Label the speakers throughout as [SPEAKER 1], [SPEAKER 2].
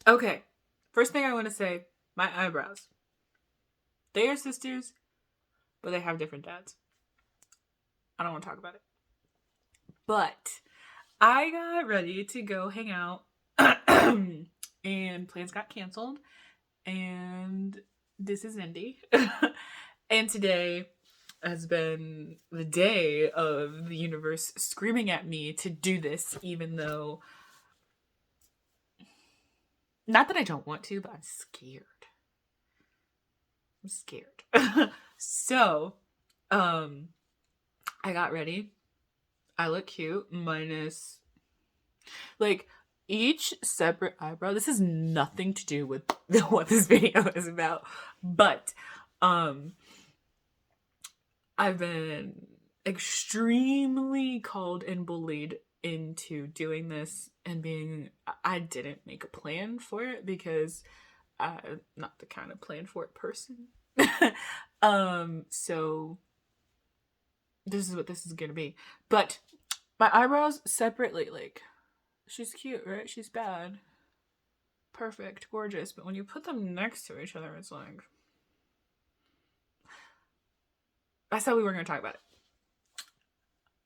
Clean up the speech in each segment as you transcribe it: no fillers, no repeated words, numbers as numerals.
[SPEAKER 1] Okay. First thing I want to say, my eyebrows. They are sisters, but they have different dads. I don't want to talk about it. But I got ready to go hang out and plans got canceled. And this is Indy. And today has been the day of the universe screaming at me to do this, even though, not that I don't want to, but I'm scared. So, I got ready. I look cute, minus, like, each separate eyebrow. This has nothing to do with what this video is about, but, I've been extremely called and bullied into doing this and I didn't make a plan for it because I'm not the kind of plan for it person. So this is what this is gonna be. But my eyebrows separately, like, she's cute, right? She's bad. Perfect, gorgeous. But when you put them next to each other, it's like, I said we weren't gonna talk about it.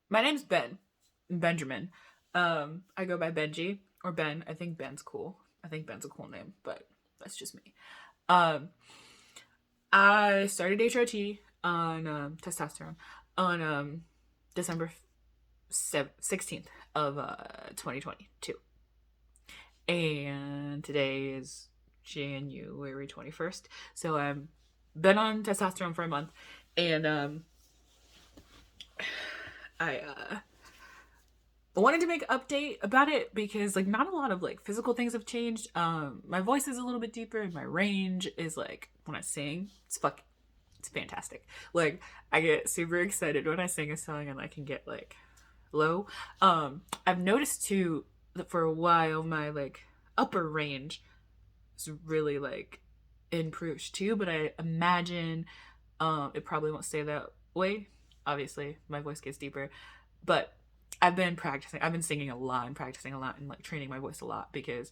[SPEAKER 1] My name's Benjamin. I go by Benji or Ben. I think Ben's cool. I think Ben's a cool name, but that's just me. I started HRT on testosterone on December 16th of 2022. And today is January 21st. So I've been on testosterone for a month. And I wanted to make an update about it because, like, not a lot of, like, physical things have changed. My voice is a little bit deeper and my range is, like, when I sing, it's fantastic. Like, I get super excited when I sing a song and I can get, like, low. I've noticed too that for a while my, like, upper range is really, like, improved too, but I imagine it probably won't stay that way. Obviously, my voice gets deeper, but I've been practicing. I've been singing a lot and practicing a lot and, like, training my voice a lot because,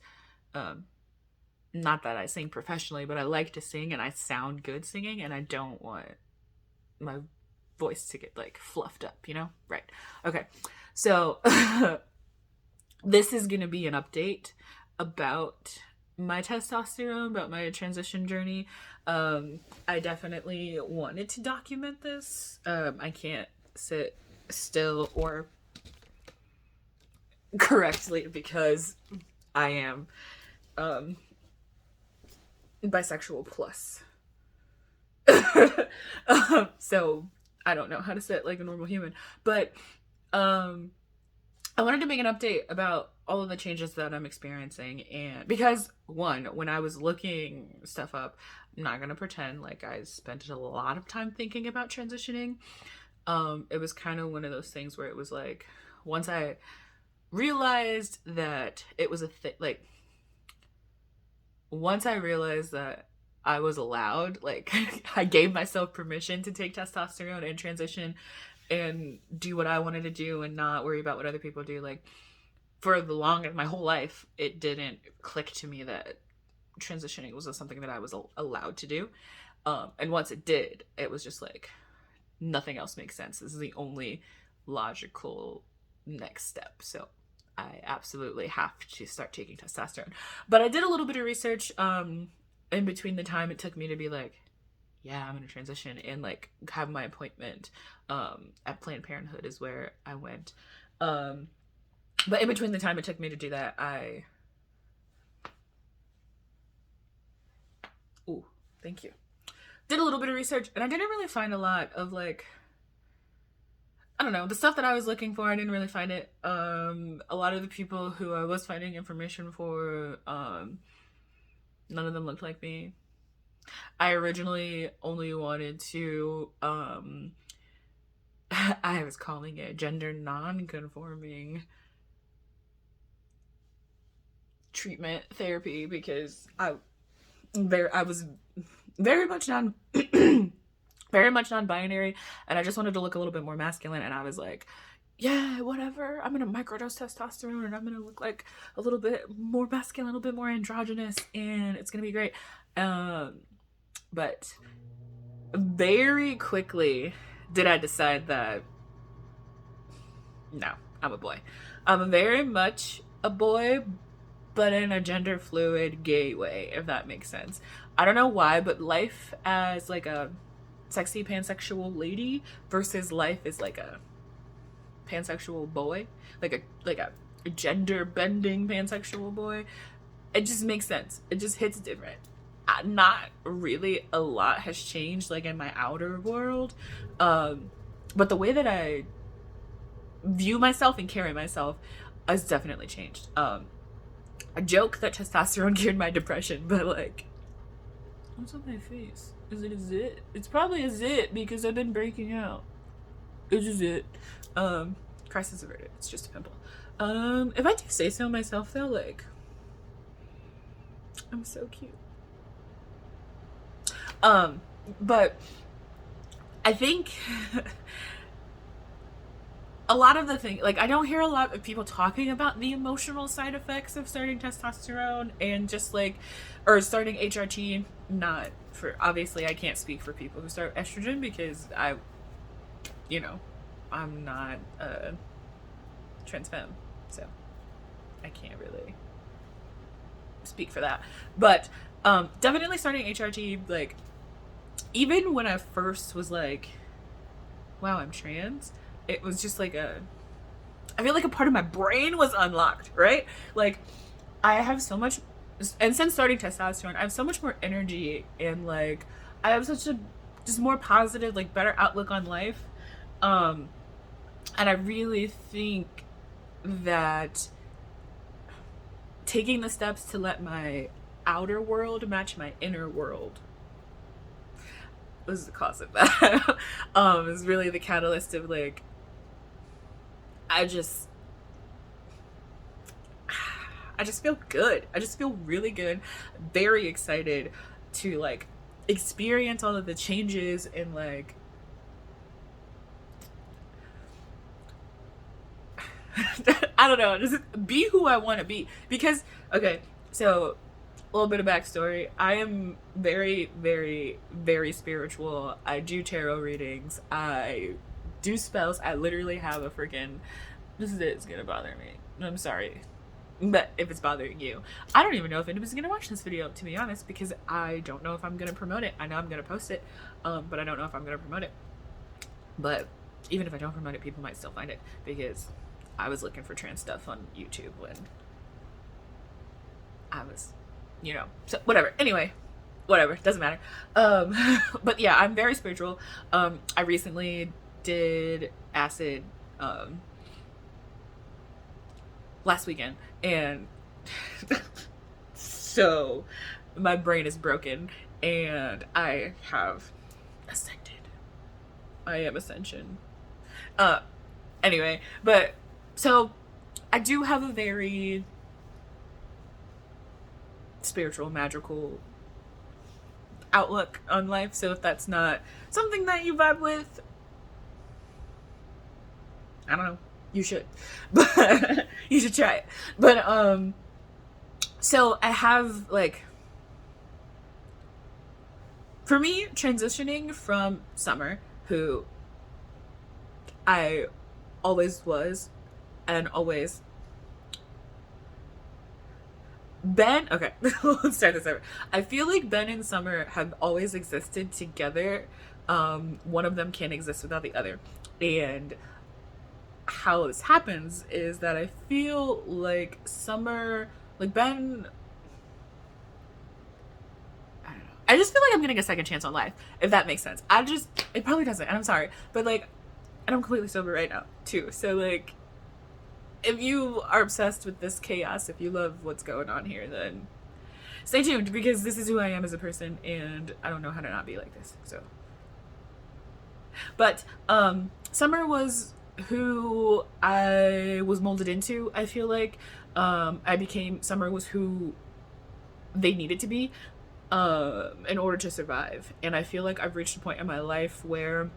[SPEAKER 1] not that I sing professionally, but I like to sing and I sound good singing, and I don't want my voice to get, like, fluffed up, you know? Right. Okay. So this is gonna be an update about my testosterone, about my transition journey. I definitely wanted to document this. I can't sit still or correctly because I am bisexual plus. So I don't know how to sit like a normal human, but I wanted to make an update about all of the changes that I'm experiencing. And because, one, when I was looking stuff up, I'm not gonna pretend like I spent a lot of time thinking about transitioning. It was kind of one of those things where it was like, once I realized that it was a thing, like, once I realized that I was allowed, like, I gave myself permission to take testosterone and transition and do what I wanted to do and not worry about what other people do. Like, for my whole life, it didn't click to me that transitioning was something that I was allowed to do. And once it did, it was just like, nothing else makes sense. This is the only logical next step. So I absolutely have to start taking testosterone. But I did a little bit of research in between the time it took me to be like, yeah, I'm going to transition, and, like, have my appointment at Planned Parenthood is where I went. But in between the time it took me to do that, thank you. Did a little bit of research, and I didn't really find a lot of, like, I don't know, the stuff that I was looking for. I didn't really find it. A lot of the people who I was finding information for, none of them looked like me. I originally only wanted to, I was calling it gender non-conforming treatment therapy because I was very much very much non-binary, and I just wanted to look a little bit more masculine, and I was like, yeah, whatever, I'm gonna microdose testosterone and I'm gonna look like a little bit more masculine, a little bit more androgynous, and it's gonna be great. But very quickly did I decide that no, I'm a boy. I'm very much a boy, but in a gender fluid gay way, if that makes sense. I don't know why, but life as like a sexy pansexual lady versus life as like a pansexual boy, like a gender bending pansexual boy, it just makes sense. It just hits different. Not really a lot has changed like in my outer world, but the way that I view myself and carry myself has definitely changed. I joke that testosterone cured my depression, but like, what's on my face? Is it a zit? It's probably a zit because I've been breaking out. It's a zit. Crisis averted. It's just a pimple. If I do say so myself though, like, I'm so cute. But I think a lot of the thing, like, I don't hear a lot of people talking about the emotional side effects of starting testosterone and just like, or starting HRT. Not for, obviously I can't speak for people who start estrogen because I'm not a trans femme, so I can't really speak for that. But definitely starting HRT, like, even when I first was like, wow, I'm trans, it was just like I feel like a part of my brain was unlocked, right? Like, I have so much, and since starting testosterone, I have so much more energy, and like, I have such a just more positive, like, better outlook on life. And I really think that taking the steps to let my outer world match my inner world was the cause of that. Is really the catalyst of like, I just feel good. I just feel really good, very excited to like experience all of the changes and like I don't know, just be who I want to be. Because, okay, so a little bit of backstory. I am very, very, very spiritual. I do tarot readings. I do spells. I literally have a freaking. This is it's gonna bother me. I'm sorry, but if it's bothering you, I don't even know if anybody's gonna watch this video, to be honest, because I don't know if I'm gonna promote it. I know I'm gonna post it, but I don't know if I'm gonna promote it. But even if I don't promote it, people might still find it because I was looking for trans stuff on YouTube when I was, so whatever. Anyway, whatever, doesn't matter. But yeah, I'm very spiritual. I recently did acid last weekend, and so my brain is broken, and I have ascended. I am ascension. Anyway, but so I do have a very spiritual, magical outlook on life. So if that's not something that you vibe with, I don't know, you should. But you should try it. But so I have like, for me, transitioning from Summer, who I always was and always Ben, okay, let's start this over. I feel like Ben and Summer have always existed together. One of them can't exist without the other. And how this happens is that I feel like Summer, like Ben, I don't know. I just feel like I'm getting a second chance on life, if that makes sense. It probably doesn't, and I'm sorry. But like, and I'm completely sober right now, too. So like, if you are obsessed with this chaos, if you love what's going on here, then stay tuned, because this is who I am as a person, and I don't know how to not be like this. So, but Summer was who I was molded into. I feel like Summer was who they needed to be in order to survive. And I feel like I've reached a point in my life where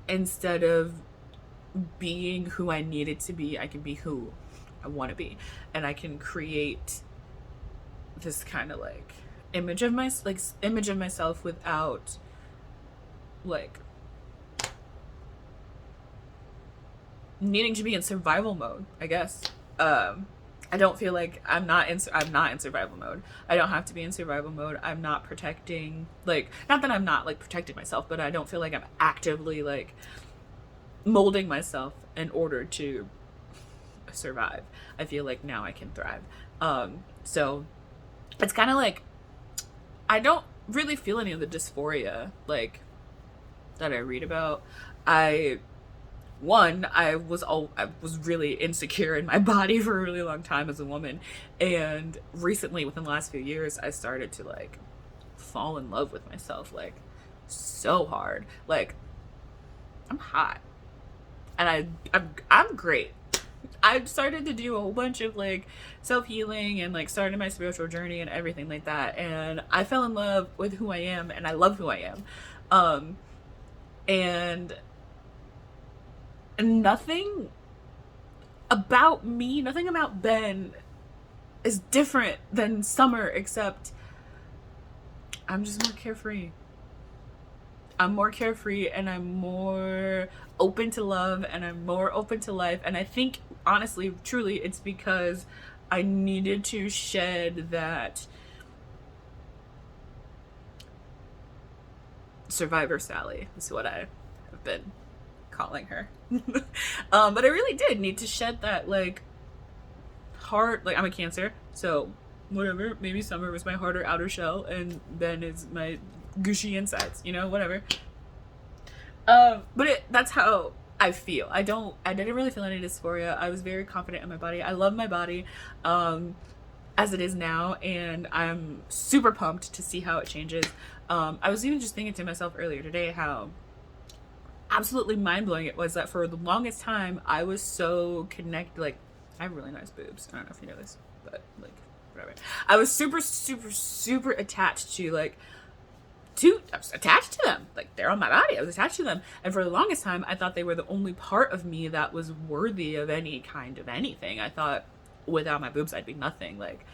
[SPEAKER 1] instead of being who I needed to be, I can be who I want to be, and I can create this kind of like image of myself without like needing to be in survival mode, I guess. I don't feel like I'm not in survival mode. I don't have to be in survival mode. I'm not protecting, like, not that I'm not like protecting myself, but I don't feel like I'm actively like molding myself in order to survive. I feel like now I can thrive. So it's kind of like I don't really feel any of the dysphoria like that I read about. I I was really insecure in my body for a really long time as a woman, and recently within the last few years I started to like fall in love with myself like so hard. Like I'm hot, and I'm great. I've started to do a whole bunch of like self-healing and like started my spiritual journey and everything like that, and I fell in love with who I am, and I love who I am. And nothing about me, nothing about Ben is different than Summer, except I'm just more carefree. I'm more carefree, and I'm more open to love, and I'm more open to life. And I think, honestly, truly, it's because I needed to shed that Survivor Sally, is what I have been calling her. But I really did need to shed that, like, hard, like, I'm a Cancer, so whatever. Maybe Summer was my harder outer shell, and Ben is my gushy insides, you know, whatever. But that's how I feel. I didn't really feel any dysphoria. I was very confident in my body. I love my body, as it is now, and I'm super pumped to see how it changes. I was even just thinking to myself earlier today how absolutely mind-blowing it was that for the longest time I was so connected. Like, I have really nice boobs. I don't know if you know this, but like, whatever. I was super attached to like I was attached to them. Like, they're on my body. I was attached to them. And for the longest time, I thought they were the only part of me that was worthy of any kind of anything. I thought without my boobs, I'd be nothing. Like,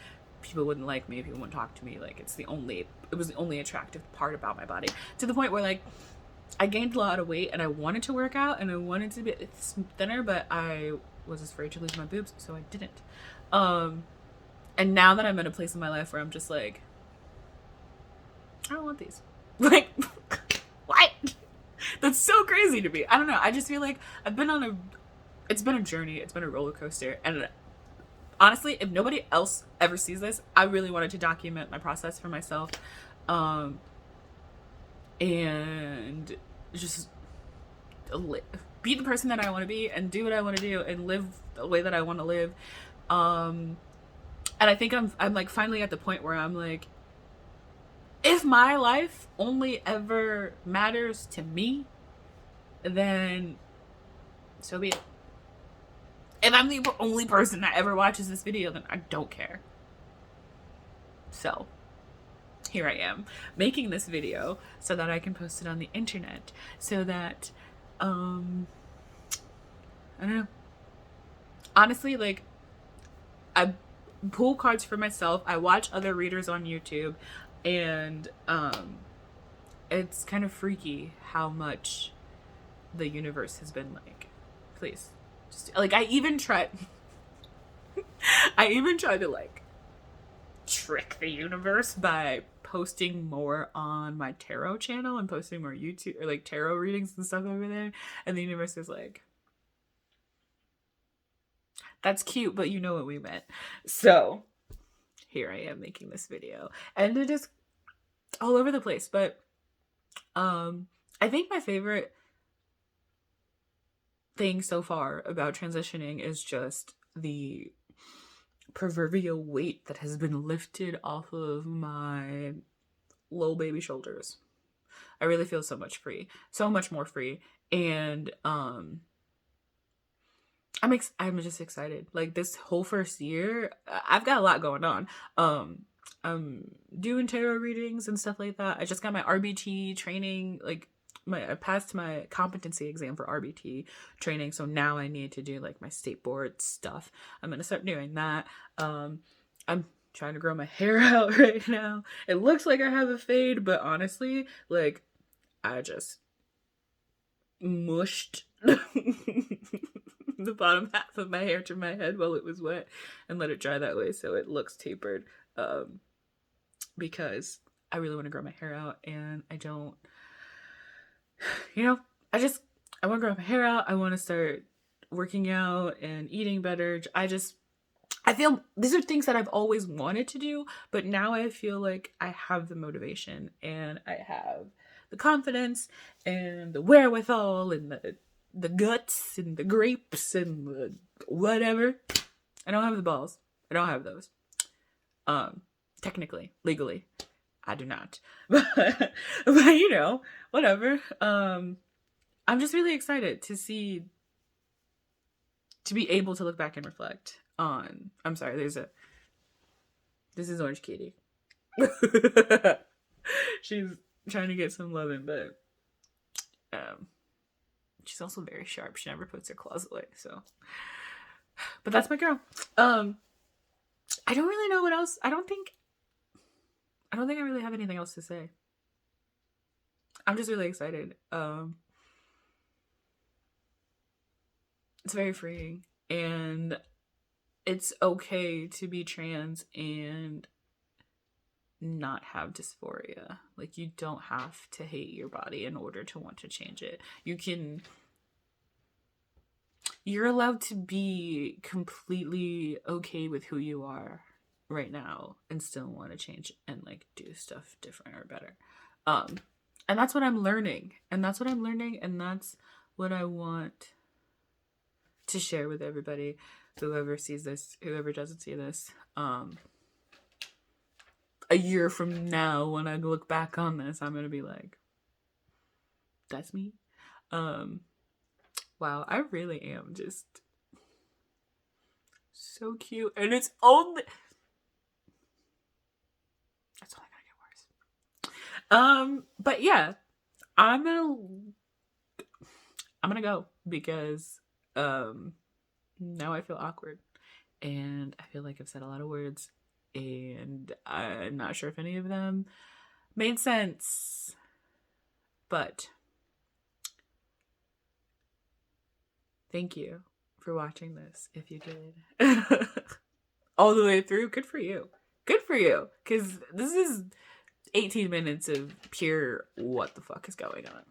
[SPEAKER 1] people wouldn't like me. People wouldn't talk to me. Like, it was the only attractive part about my body. To the point where, like, I gained a lot of weight, and I wanted to work out, and I wanted to be thinner, but I was afraid to lose my boobs, so I didn't. And now that I'm in a place in my life where I'm just like, I don't want these. Like, what? That's so crazy to me. I don't know. I just feel like it's been a journey. It's been a roller coaster. And honestly, if nobody else ever sees this, I really wanted to document my process for myself. And just be the person that I want to be, and do what I want to do, and live the way that I want to live. And I think I'm like finally at the point where I'm like, if my life only ever matters to me, then so be it. If I'm the only person that ever watches this video, then I don't care. So here I am making this video so that I can post it on the internet, so that I don't know. Honestly, like, I pull cards for myself. I watch other readers on YouTube, and it's kind of freaky how much the universe has been like, please, just like, I even tried to like trick the universe by posting more on my tarot channel and posting more YouTube or like tarot readings and stuff over there, and the universe is like, that's cute, but you know what we meant. So here I am making this video, and it is all over the place, but I think my favorite thing so far about transitioning is just the proverbial weight that has been lifted off of my little baby shoulders. I really feel so much more free, and I'm just excited. Like, this whole first year, I've got a lot going on. I'm doing tarot readings and stuff like that. I just got my RBT training, like, I passed my competency exam for RBT training, so now I need to do like my state board stuff. I'm gonna start doing that. I'm trying to grow my hair out right now. It looks like I have a fade, but honestly, like I just mushed the bottom half of my hair to my head while it was wet and let it dry that way so it looks tapered. Because I really want to grow my hair out, and I don't, I want to grow my hair out. I want to start working out and eating better. I feel these are things that I've always wanted to do, but now I feel like I have the motivation and I have the confidence and the wherewithal and the guts and the grapes and the whatever. I don't have the balls. I don't have those. Technically, legally, I do not. But whatever. I'm just really excited to be able to look back and reflect on. I'm sorry, this is Orange Kitty. She's trying to get some loving, but she's also very sharp. She never puts her claws away, so. But that's my girl. I don't really know what else. I don't think I really have anything else to say. I'm just really excited. It's very freeing, and it's okay to be trans and not have dysphoria. Like, you don't have to hate your body in order to want to change it. You're allowed to be completely okay with who you are right now and still want to change and like do stuff different or better. And that's what I'm learning. And that's what I want to share with everybody, whoever sees this, whoever doesn't see this. A year from now, when I look back on this, I'm gonna be like, that's me. Wow, I really am just so cute, and it's only gonna get worse. But yeah, I'm gonna go because now I feel awkward, and I feel like I've said a lot of words, and I'm not sure if any of them made sense, but thank you for watching this. If you did all the way through, good for you, because this is 18 minutes of pure what the fuck is going on.